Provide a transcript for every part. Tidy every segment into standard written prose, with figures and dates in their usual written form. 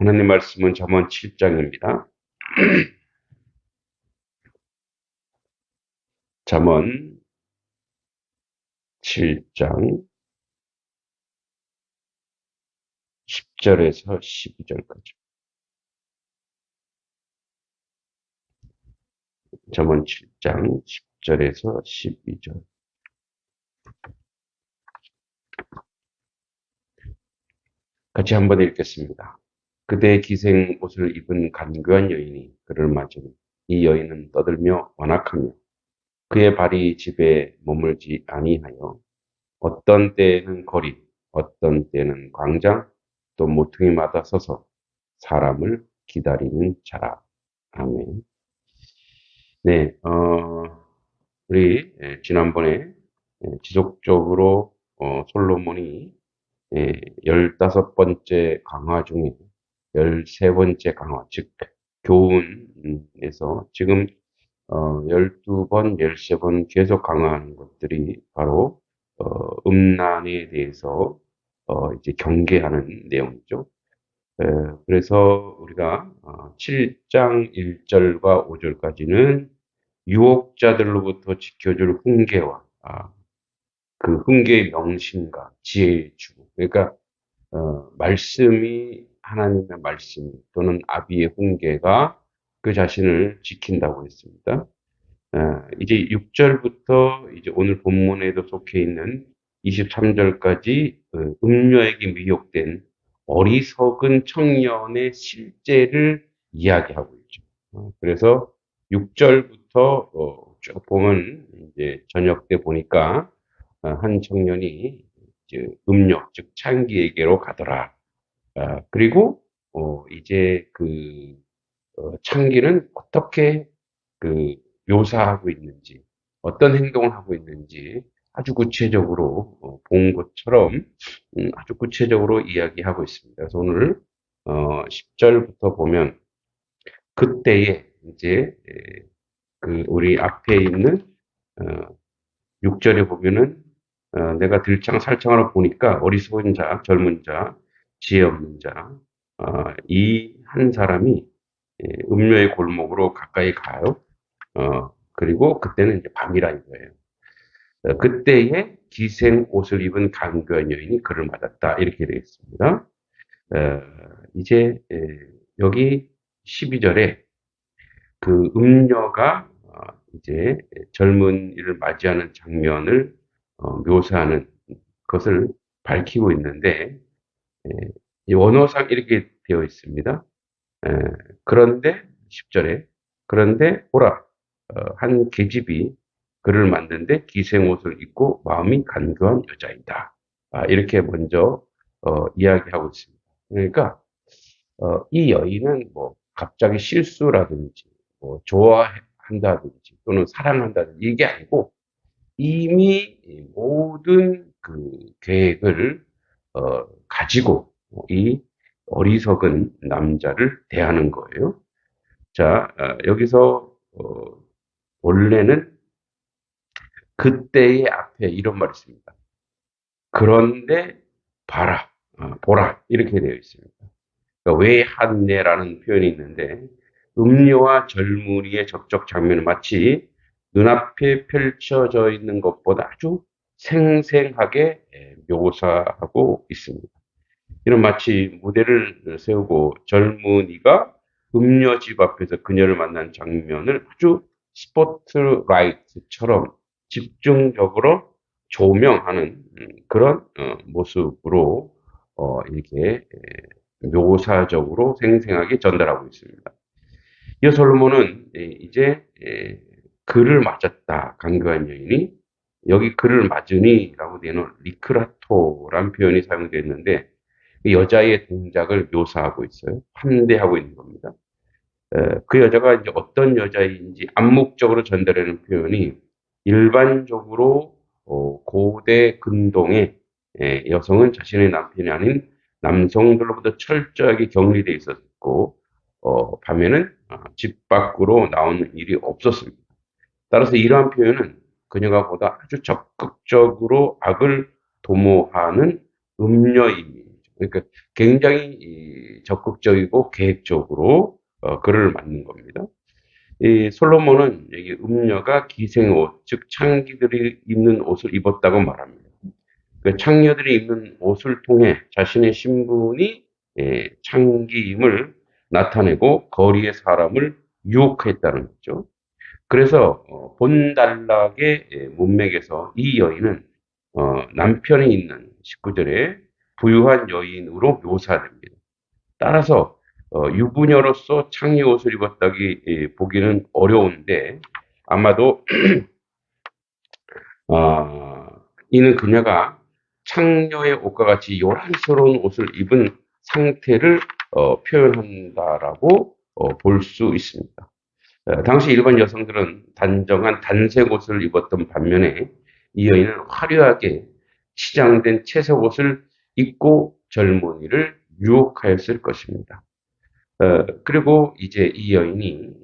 하나님 말씀은 잠언 7장입니다. 잠언 7장 10절에서 12절까지. 잠언 7장 10절에서 12절. 같이 한번 읽겠습니다. 그대의 기생 옷을 입은 간교한 여인이 그를 맞으니 이 여인은 떠들며 완악하며 그의 발이 집에 머물지 아니하여 어떤 때에는 거리, 어떤 때에는 광장, 또 모퉁이마다 서서 사람을 기다리는 자라. 아멘. 네, 우리 지난번에 지속적으로 솔로몬이 15번째 강화 중에 13번째 강화, 즉 교훈에서 지금 12번, 13번 계속 강화하는 것들이 바로 음란에 대해서 이제 경계하는 내용이죠. 그래서 우리가 7장 1절과 5절까지는 유혹자들로부터 지켜줄 훈계와 그 훈계의 명심과 지혜의 주고, 그러니까 말씀이 하나님의 말씀 또는 아비의 훈계가 그 자신을 지킨다고 했습니다. 이제 6절부터 이제 오늘 본문에도 속해 있는 23절까지 음녀에게 미혹된 어리석은 청년의 실제를 이야기하고 있죠. 그래서 6절부터 쭉 보면 이제 저녁 때 보니까 한 청년이 이제 음녀, 즉 창기에게로 가더라. 그리고 이제 그 창기는 어떻게 그 묘사하고 있는지, 어떤 행동을 하고 있는지 아주 구체적으로 본 것처럼 아주 구체적으로 이야기하고 있습니다. 그래서 오늘 10절부터 보면 그때에 이제 그 우리 앞에 있는 6절에 보면은 내가 들창살창하러 보니까 어리석은 자, 젊은 자, 지혜 없는 자, 이 한 사람이 음료의 골목으로 가까이 가요. 그리고 그때는 이제 밤이라 이거예요. 그때에 기생 옷을 입은 간교한 여인이 그를 맞았다. 이렇게 되어 있습니다. 이제 여기 12절에 그 음녀가 이제 젊은이를 맞이하는 장면을 묘사하는 것을 밝히고 있는데 이 원어상 이렇게 되어 있습니다. 그런데 10절에 그런데 보라 한 계집이 그를 만든데 기생옷을 입고 마음이 간교한 여자이다. 이렇게 먼저 이야기하고 있습니다. 그러니까 이 여인은 뭐 갑자기 실수라든지 뭐 좋아한다든지 또는 사랑한다든지 이게 아니고 이미 모든 그 계획을 가지고 이 어리석은 남자를 대하는 거예요. 자, 여기서 원래는 그때의 앞에 이런 말이 있습니다. 그런데 봐라, 보라 이렇게 되어 있습니다. 그러니까 왜 한내라는 표현이 있는데 음료와 젊은이의 적적 장면은 마치 눈앞에 펼쳐져 있는 것보다 아주 생생하게 묘사하고 있습니다. 이런 마치 무대를 세우고 젊은이가 음료집 앞에서 그녀를 만난 장면을 아주 스포트라이트처럼 집중적으로 조명하는 그런 모습으로 이렇게 묘사적으로 생생하게 전달하고 있습니다. 이 솔로몬은 이제 그를 맞았다. 간교한 여인이 여기 그를 맞으니라고 되는 리크라토란 표현이 사용되어 있는데 여자의 동작을 묘사하고 있어요. 환대하고 있는 겁니다. 그 여자가 이제 어떤 여자인지 암묵적으로 전달하는 표현이 일반적으로 고대 근동의 여성은 자신의 남편이 아닌 남성들로부터 철저하게 격리되어 있었고 밤에는 집 밖으로 나오는 일이 없었습니다. 따라서 이러한 표현은 그녀가 보다 아주 적극적으로 악을 도모하는 음녀입니다. 그러니까 굉장히 적극적이고 계획적으로 그를 만든 겁니다. 이 솔로몬은 여기 음녀가 기생의 옷, 즉 창기들이 입는 옷을 입었다고 말합니다. 그 창녀들이 입는 옷을 통해 자신의 신분이 창기임을 나타내고 거리의 사람을 유혹했다는 거죠. 그래서 본단락의 문맥에서 이 여인은 남편이 있는 19절에 부유한 여인으로 묘사됩니다. 따라서 유부녀로서 창녀 옷을 입었다기 보기는 어려운데 아마도 어, 이는 그녀가 창녀의 옷과 같이 요란스러운 옷을 입은 상태를 표현한다라고 볼 수 있습니다. 당시 일반 여성들은 단정한 단색 옷을 입었던 반면에 이 여인은 화려하게 치장된 채색 옷을 입고 젊은이를 유혹하였을 것입니다. 그리고 이제 이 여인이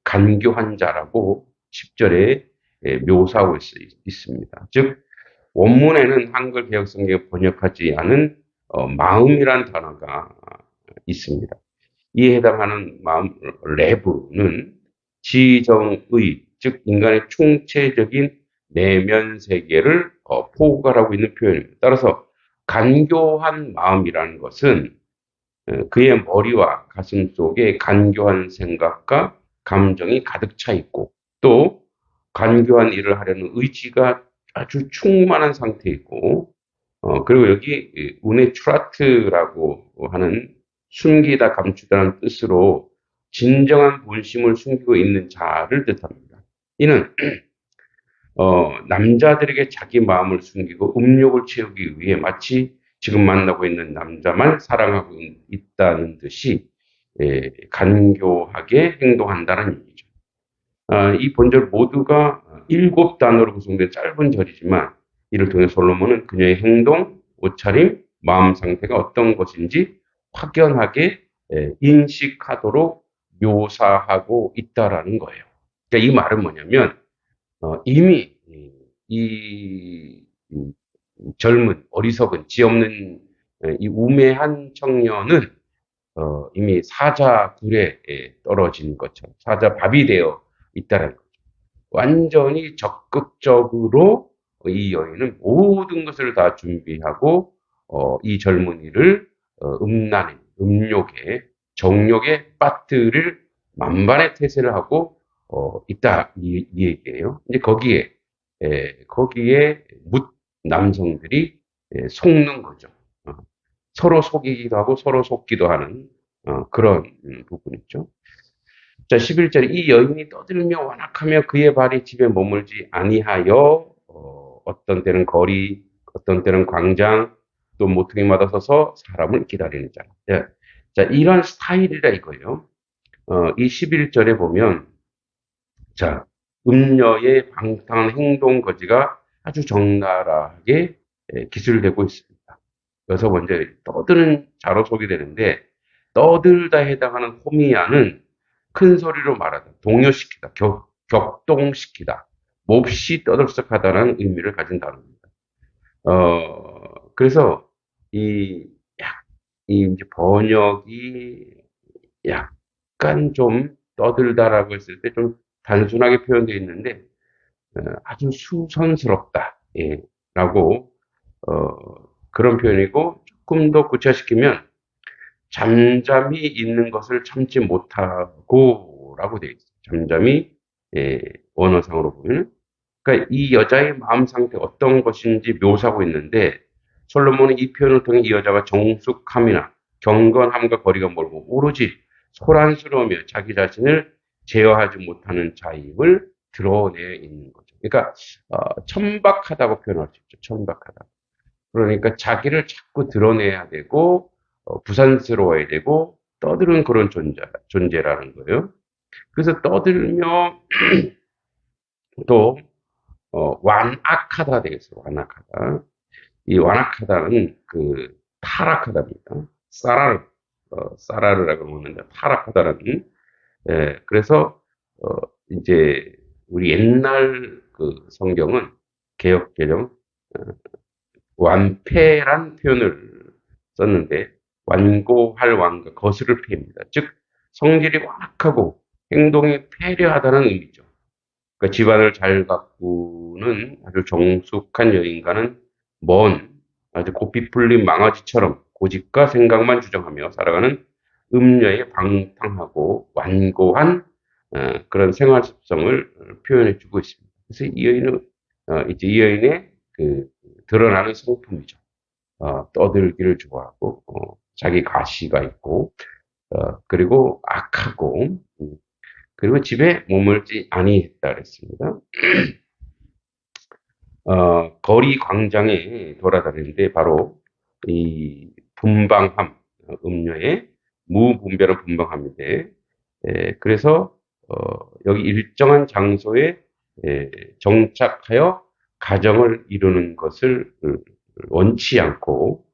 간교한 자라고 10절에 묘사하고 있습니다. 즉 원문에는 한글 개혁성경에 번역하지 않은 마음이란 단어가 있습니다. 이에 해당하는 마음 레브는 지정의, 즉 인간의 총체적인 내면 세계를 포괄하고 있는 표현입니다. 따라서 간교한 마음이라는 것은 그의 머리와 가슴 속에 간교한 생각과 감정이 가득 차 있고 또 간교한 일을 하려는 의지가 아주 충만한 상태이고 그리고 여기 운의 추라트라고 하는 숨기다 감추다는 뜻으로 진정한 본심을 숨기고 있는 자를 뜻합니다. 이는 남자들에게 자기 마음을 숨기고 음욕을 채우기 위해 마치 지금 만나고 있는 남자만 사랑하고 있다는 듯이 간교하게 행동한다는 얘기죠. 이 본절 모두가 7단어로 구성된 짧은 절이지만 이를 통해 솔로몬은 그녀의 행동, 옷차림, 마음 상태가 어떤 것인지 확연하게 인식하도록 묘사하고 있다라는 거예요. 그러니까 이 말은 뭐냐면 이미 이 젊은 어리석은 지 없는 이 우매한 청년은 이미 사자굴에 떨어진 것처럼 사자밥이 되어 있다는 거죠. 완전히 적극적으로 이 여인은 모든 것을 다 준비하고 이 젊은이를 음란에, 음욕에, 정욕에 빠뜨릴 만반의 태세를 하고 있다 이 얘기예요. 이제 거기에 묻 남성들이 속는 거죠. 서로 속이기도 하고 서로 속기도 하는 그런 부분이죠. 자, 11절에 이 여인이 떠들며 완악하며 그의 발이 집에 머물지 아니하여 어떤 때는 거리, 어떤 때는 광장, 또 모퉁이마다 서서 사람을 기다리는 자. 예. 자, 이런 스타일이라 이거예요. 이 11절에 보면 자, 음녀의 방탕한 행동 거지가 아주 적나라하게 기술되고 있습니다. 여기서 먼저 떠드는 자로 소개되는데 떠들다 해당하는 호미야는 큰 소리로 말하다, 동요시키다, 격동시키다, 몹시 떠들썩하다는 의미를 가진 단어입니다. 그래서 이, 이 이제 번역이 약간 좀 떠들다라고 했을 때 좀 단순하게 표현되어 있는데 아주 수선스럽다, 예, 라고 그런 표현이고 조금 더 구체시키면 잠잠히 있는 것을 참지 못하고 라고 되어 있어요. 잠잠히 원어상으로 보면 그러니까 이 여자의 마음 상태 어떤 것인지 묘사하고 있는데 솔로몬은 이 표현을 통해 이 여자가 정숙함이나 경건함과 거리가 멀고 오로지 소란스러우며 자기 자신을 제어하지 못하는 자임을 드러내 있는 거죠. 그러니까 천박하다고 표현할 수 있죠. 천박하다. 그러니까 자기를 자꾸 드러내야 되고 부산스러워야 되고 떠드는 그런 존재라는 거예요. 그래서 떠들며 또 완악하다 되겠어요. 완악하다. 이 완악하다는 그 타락하다입니다. 사라르라고 하는데 타락하다라는 그래서 이제 우리 옛날 그 성경은 개역 개정 완패란 표현을 썼는데 완고할 완가, 거스를 피합니다. 즉, 성질이 완악하고 행동이 패려하다는 의미죠. 그러니까 집안을 잘 가꾸는 아주 정숙한 여인과는 먼, 아주 고삐 풀린 망아지처럼 고집과 생각만 주장하며 살아가는 음녀의 방탕하고 완고한 그런 생활 습성을 표현해주고 있습니다. 그래서 이 여인은 이제 이 여인의 그 드러나는 성품이죠. 떠들기를 좋아하고 자기 가시가 있고 그리고 악하고 그리고 집에 머물지 아니했다 그랬습니다. 거리 광장에 돌아다니는데 바로 이 분방함, 음료의 무분별한 분방함인데, 그래서 여기 일정한 장소에 정착하여 가정을 이루는 것을 원치 않고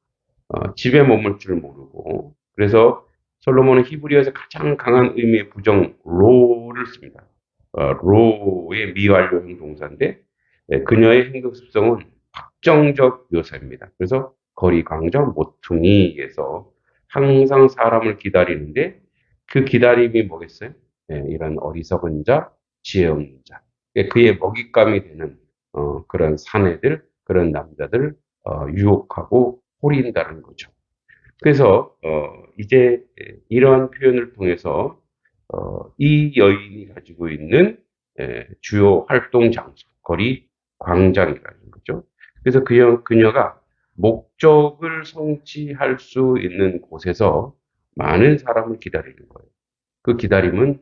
집에 머물 줄 모르고, 그래서 솔로몬은 히브리어에서 가장 강한 의미의 부정 로를 씁니다. 로의 미완료형 동사인데 그녀의 행동 습성은 확정적 묘사입니다. 그래서 거리 광장 모퉁이에서 항상 사람을 기다리는데 그 기다림이 뭐겠어요? 이런 어리석은 자, 지혜 없는 자. 그의 먹잇감이 되는 그런 사내들, 그런 남자들 유혹하고 호린다는 거죠. 그래서 이제 이러한 표현을 통해서 이 여인이 가지고 있는 주요 활동 장소, 거리 광장이라는 거죠. 그래서 그녀가 목적을 성취할 수 있는 곳에서 많은 사람을 기다리는 거예요. 그 기다림은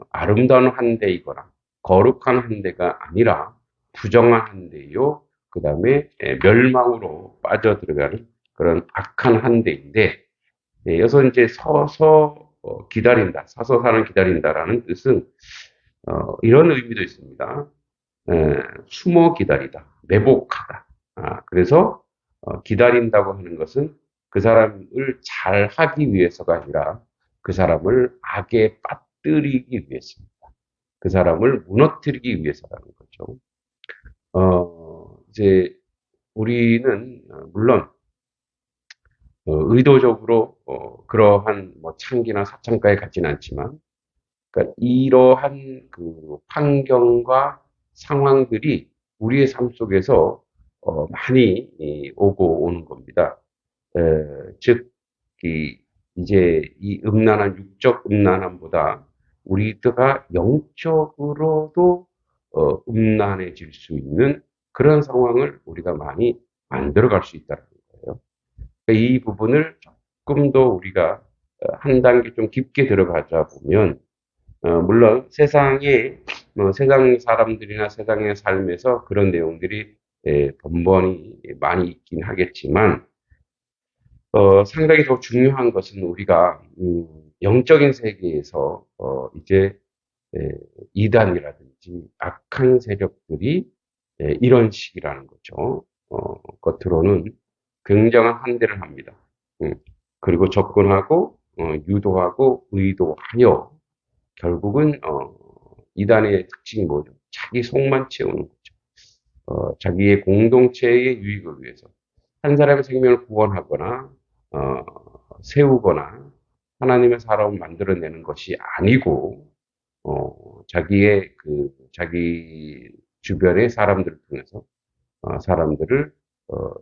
아름다운 한대이거나 거룩한 한대가 아니라 부정한 한대요. 그 다음에 멸망으로 빠져들어가는 그런 악한 한대인데 여기서 이제 서서 기다린다, 서서 사는 기다린다라는 뜻은 이런 의미도 있습니다. 숨어 기다리다, 매복하다. 그래서 기다린다고 하는 것은 그 사람을 잘 하기 위해서가 아니라 그 사람을 악에 빠뜨리기 위해서입니다. 그 사람을 무너뜨리기 위해서라는 거죠. 이제 우리는 물론 의도적으로 그러한 뭐 창기나 사창가에 갖지는 않지만, 그러니까 이러한 그 환경과 상황들이 우리의 삶 속에서 많이 오고 오는 겁니다. 즉, 이제 이 음란한 육적 음란함보다 우리가 영적으로도 음란해질 수 있는 그런 상황을 우리가 많이 만들어갈 수 있다는 거예요. 그러니까 이 부분을 조금 더 우리가 한 단계 좀 깊게 들어가자 보면, 물론 세상에, 세상 사람들이나 세상의 삶에서 그런 내용들이 번번이 많이 있긴 하겠지만, 상당히 더 중요한 것은 우리가, 영적인 세계에서, 이제, 에, 이단이라든지 악한 세력들이 이런 식이라는 거죠. 겉으로는 굉장한 한대를 합니다. 음, 그리고 접근하고, 유도하고, 의도하여, 결국은, 이단의 특징이 뭐죠? 자기 속만 채우는 거죠. 자기의 공동체의 유익을 위해서. 한 사람의 생명을 구원하거나, 어, 세우거나, 하나님의 사람을 만들어내는 것이 아니고, 자기 주변의 사람들을 통해서, 사람들을,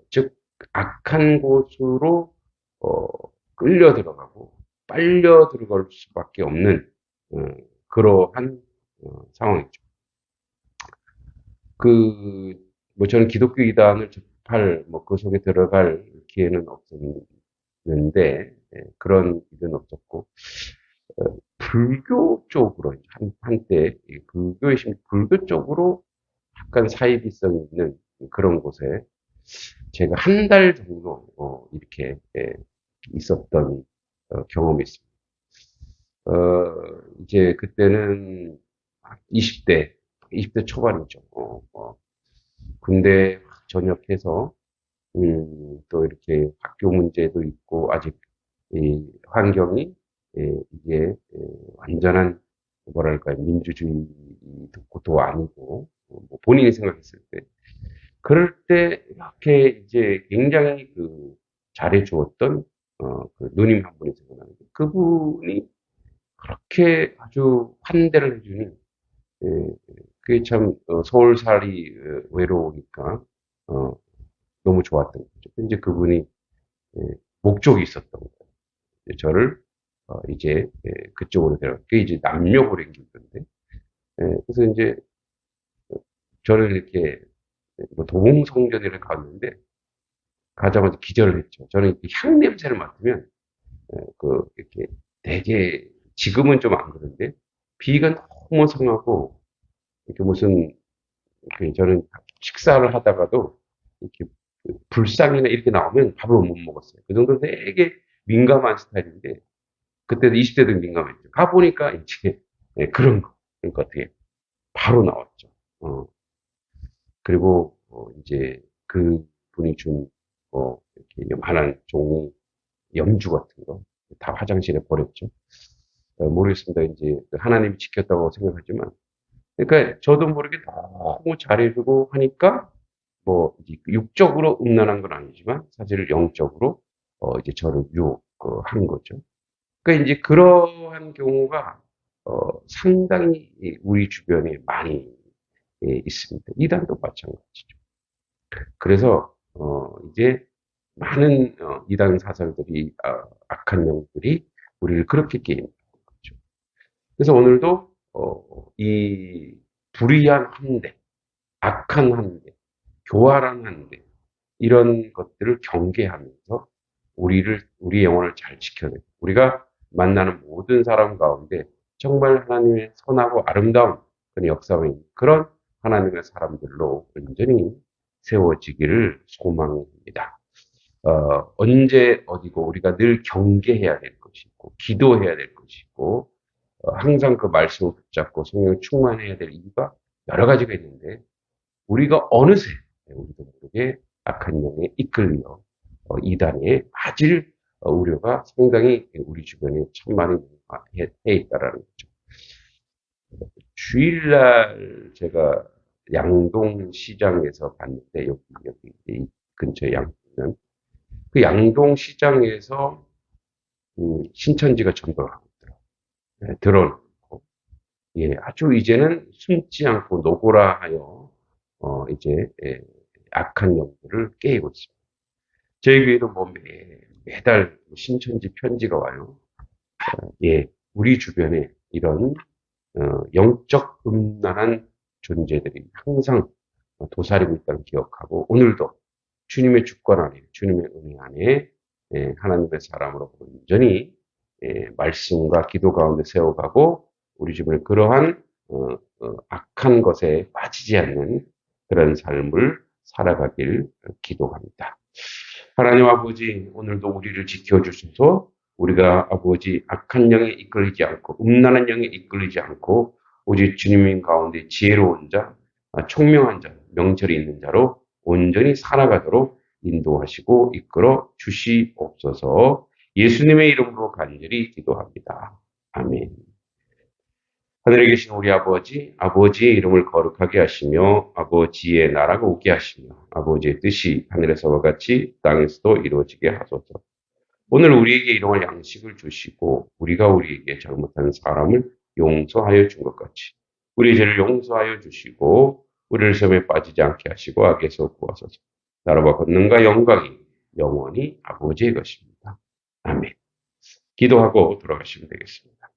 즉, 악한 곳으로, 어, 끌려 들어가고, 빨려 들어갈 수밖에 없는, 어, 그러한, 상황이죠. 그, 뭐 저는 기독교 이단을 접할, 뭐 그 속에 들어갈 기회는 없었는데, 그런 일은 없었고, 불교 쪽으로, 한때, 불교 쪽으로 약간 사이비성이 있는 그런 곳에 제가 한 달 정도, 이렇게, 있었던, 경험이 있습니다. 이제 그때는 20대, 20대 초반이죠. 군대 전역해서, 또 이렇게 학교 문제도 있고, 아직 이 환경이, 이게, 완전한, 뭐랄까요, 민주주의 도도 아니고, 뭐 본인이 생각했을 때. 그럴 때, 이렇게 이제 굉장히 잘해주었던 그 누님 한 분이 생각나는데, 그분이 그렇게 아주 환대를 해주니, 예, 그게 참, 서울살이 외로우니까, 어, 너무 좋았던 거죠. 이제 그분이, 예, 목적이 있었던 거예요. 저를, 이제, 그쪽으로 데려, 그게 이제 남녀고랭기인데, 그래서 이제, 저를 이렇게, 뭐 도봉성전에를 갔는데, 가자마자 기절을 했죠. 저는 이렇게 향 냄새를 맡으면, 이렇게 되게, 지금은 좀 안 그런데, 비가 너무 성하고, 이렇게 무슨, 저는 식사를 하다가도, 이렇게 불상이나 이렇게 나오면 밥을 못 먹었어요. 그 정도 되게 민감한 스타일인데, 그때도 20대도 민감했죠. 가보니까 이제, 그런 거. 그러니까 어떻게, 바로 나왔죠. 그리고, 이제, 그 분이 준, 이렇게 요만한 종이 염주 같은 거, 다 화장실에 버렸죠. 모르겠습니다. 이제, 하나님이 지켰다고 생각하지만, 그러니까 저도 모르게 너무 잘해주고 하니까, 뭐, 이제 육적으로 음란한 건 아니지만, 사실 영적으로, 이제 저를 유혹한 거죠. 그러니까 이제 그러한 경우가, 상당히 우리 주변에 많이 있습니다. 이단도 마찬가지죠. 그래서, 이제 많은, 이단 사설들이, 악한 영들이 우리를 그렇게 게임하는 거죠. 그래서 오늘도, 이 불의한 한대, 악한 한대, 교활한 한대, 이런 것들을 경계하면서 우리 영혼을 잘 지켜내고, 우리가 만나는 모든 사람 가운데 정말 하나님의 선하고 아름다운 그런 역사에 그런 하나님의 사람들로 온전히 세워지기를 소망합니다. 언제 어디고 우리가 늘 경계해야 될 것이고, 기도해야 될 것이고, 항상 그 말씀을 붙잡고 성령을 충만해야 될 이유가 여러 가지가 있는데, 우리가 어느새 우리도 모르게 악한 영에 이끌려 이단에 빠질 우려가 상당히 우리 주변에 참 많이 해 있다라는 거죠. 주일날 제가 양동시장에서 봤는데, 여기 이 근처에 양동은 그 양동시장에서 신천지가 전도를 하고 있더라고요. 드러놓고, 예, 아주 이제는 숨지 않고 노고라 하여 이제 악한 영들을 깨고 있습니다. 저희 교회도 뭐 매달 신천지 편지가 와요. 예, 우리 주변에 이런 영적 음란한 존재들이 항상 도사리고 있다는 기억하고, 오늘도 주님의 주권 안에, 주님의 은혜 안에 하나님의 사람으로 온전히 말씀과 기도 가운데 세워가고, 우리 주변에 그러한 악한 것에 빠지지 않는 그런 삶을 살아가길 기도합니다. 하나님 아버지, 오늘도 우리를 지켜주셔서 우리가 아버지 악한 영에 이끌리지 않고 음란한 영에 이끌리지 않고 오직 주님 가운데 지혜로운 자, 총명한 자, 명철이 있는 자로 온전히 살아가도록 인도하시고 이끌어 주시옵소서. 예수님의 이름으로 간절히 기도합니다. 아멘. 하늘에 계신 우리 아버지, 아버지의 이름을 거룩하게 하시며 아버지의 나라가 오게 하시며 아버지의 뜻이 하늘에서와 같이 땅에서도 이루어지게 하소서. 오늘 우리에게 일용할 양식을 주시고 우리가 우리에게 잘못한 사람을 용서하여 준 것 같이 우리의 죄를 용서하여 주시고 우리를 시험에 빠지지 않게 하시고 악에서 구하소서. 나라와 권능과 영광이 영원히 아버지의 것입니다. 아멘. 기도하고 돌아가시면 되겠습니다.